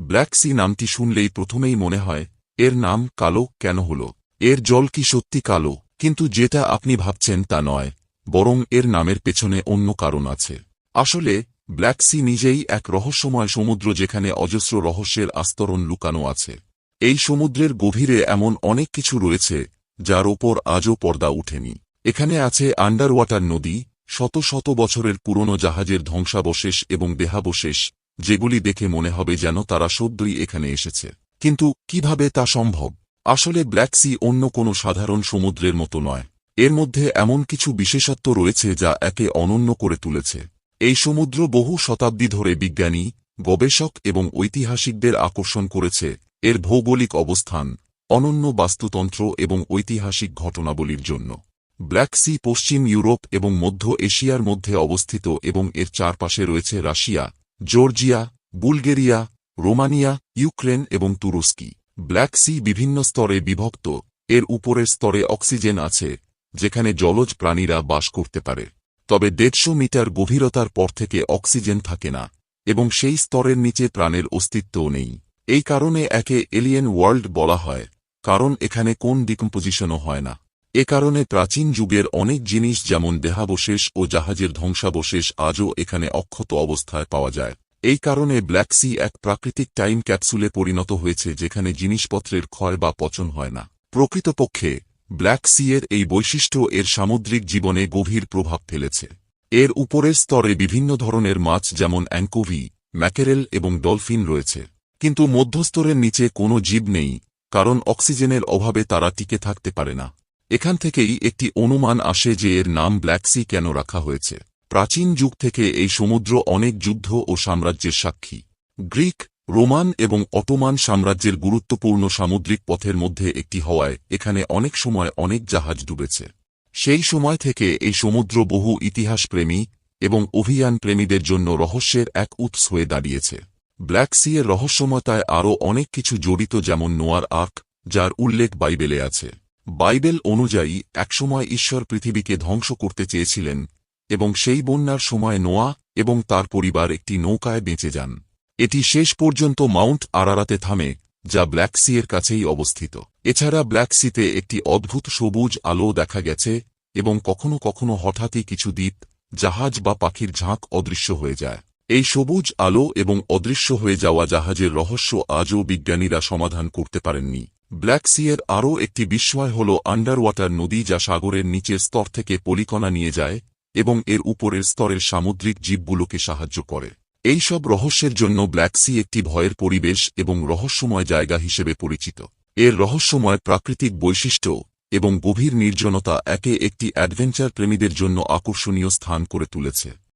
Black C নামটি শুনলেই প্রথমেই মনে হয় এর নাম কালো কেন হল, এর জল কি সত্যি কালো? কিন্তু যেটা আপনি ভাবছেন তা নয়, বরং এর নামের পেছনে অন্য কারণ আছে। আসলে ব্ল্যাক সি নিজেই এক রহস্যময় সমুদ্র যেখানে অজস্র রহস্যের আস্তরণ লুকানো আছে। এই সমুদ্রের গভীরে এমন অনেক কিছু রয়েছে যার ওপর আজও পর্দা ওঠেনি। এখানে আছে আন্ডার ওয়াটার নদী, শত শত বছরের পুরনো জাহাজের ধ্বংসাবশেষ এবং দেহাবশেষ, যেগুলি দেখে মনে হবে যেন তারা সদ্যই এখানে এসেছে। কিন্তু কিভাবে তা সম্ভব? আসলে ব্ল্যাক সি অন্য কোনো সাধারণ সমুদ্রের মতো নয়। এর মধ্যে এমন কিছু বিশেষত্ব রয়েছে যা একে অনন্য করে তুলেছে। এই সমুদ্র বহু শতাব্দী ধরে বিজ্ঞানী, গবেষক এবং ঐতিহাসিকদের আকর্ষণ করেছে এর ভৌগোলিক অবস্থান, অনন্য বাস্তুতন্ত্র এবং ঐতিহাসিক ঘটনাবলীর জন্য। ব্ল্যাক সি পশ্চিম ইউরোপ এবং মধ্য এশিয়ার মধ্যে অবস্থিত এবং এর চারপাশে রয়েছে Russia, Georgia, Bulgaria, Romania, Ukraine এবং তুরস্কি। ব্ল্যাক সি বিভিন্ন স্তরে বিভক্ত। এর উপরের স্তরে অক্সিজেন আছে, যেখানে জলজ প্রাণীরা বাস করতে পারে। তবে 150 মিটার গভীরতার পর থেকে অক্সিজেন থাকে না, এবং সেই স্তরের নিচে প্রাণের অস্তিত্বও নেই। এই কারণে একে এলিয়েন ওয়ার্ল্ড বলা হয়, কারণ এখানে কোন ডিকম্পোজিশনও হয় না। এ কারণে প্রাচীন যুগের অনেক জিনিস যেমন দেহাবশেষ ও জাহাজের ধ্বংসাবশেষ আজও এখানে অক্ষত অবস্থায় পাওয়া যায়। এই কারণে ব্ল্যাক সি এক প্রাকৃতিক টাইম ক্যাপসুলে পরিণত হয়েছে যেখানে জিনিসপত্রের ক্ষয় বা পচন হয় না। প্রকৃতপক্ষে ব্ল্যাক সি এর এই বৈশিষ্ট্য এর সামুদ্রিক জীবনে গভীর প্রভাব ফেলেছে। এর উপরের স্তরে বিভিন্ন ধরনের মাছ যেমন অ্যাঙ্কোভি, ম্যাকেরেল এবং ডলফিন রয়েছে। কিন্তু মধ্যস্তরের নিচে কোনো জীব নেই, কারণ অক্সিজেনের অভাবে তারা টিকে থাকতে পারে না। এখান থেকেই একটি অনুমান আসে যে এর নাম ব্ল্যাক সি কেন রাখা হয়েছে। প্রাচীন যুগ থেকে এই সমুদ্র অনেক যুদ্ধ ও সাম্রাজ্যের সাক্ষী। গ্রিক, রোমান এবং অটোমান সাম্রাজ্যের গুরুত্বপূর্ণ সামুদ্রিক পথের মধ্যে একটি হওয়ায় এখানে অনেক সময় অনেক জাহাজ ডুবেছে। সেই সময় থেকে এই সমুদ্র বহু ইতিহাসপ্রেমী এবং অভিযান প্রেমীদের জন্য রহস্যের এক উৎস হয়ে দাঁড়িয়েছে। ব্ল্যাক সি এর রহস্যময়তায় আরও অনেক কিছু জড়িত, যেমন নোয়ার আর্ক, যার উল্লেখ বাইবেলে আছে। বাইবেল অনুযায়ী একসময় ঈশ্বর পৃথিবীকে ধ্বংস করতে চেয়েছিলেন, এবং সেই বন্যার সময় নোয়া এবং তার পরিবার একটি নৌকায় বেঁচে যান। এটি শেষ পর্যন্ত মাউন্ট আরারাতে থামে, যা ব্ল্যাক সি এর কাছেই অবস্থিত। এছাড়া ব্ল্যাক সিতে একটি অদ্ভুত সবুজ আলো দেখা গেছে, এবং কখনো কখনো হঠাৎই কিছু দ্বীপ, জাহাজ বা পাখির ঝাঁক অদৃশ্য হয়ে যায়। এই সবুজ আলো এবং অদৃশ্য হয়ে যাওয়া জাহাজের রহস্য আজও বিজ্ঞানীরা সমাধান করতে পারেননি। ব্ল্যাক সি এর আরও একটি বিস্ময় হল আন্ডার ওয়াটার নদী, যা সাগরের নিচের স্তর থেকে পলিকণা নিয়ে যায় এবং এর উপরের স্তরের সামুদ্রিক জীবগুলোকে সাহায্য করে। এই সব রহস্যের জন্য ব্ল্যাক সি একটি ভয়ের পরিবেশ এবং রহস্যময় জায়গা হিসেবে পরিচিত। এর রহস্যময় প্রাকৃতিক বৈশিষ্ট্য এবং গভীর নির্জনতা একে একটি অ্যাডভেঞ্চার প্রেমীদের জন্য আকর্ষণীয় স্থান করে তুলেছে।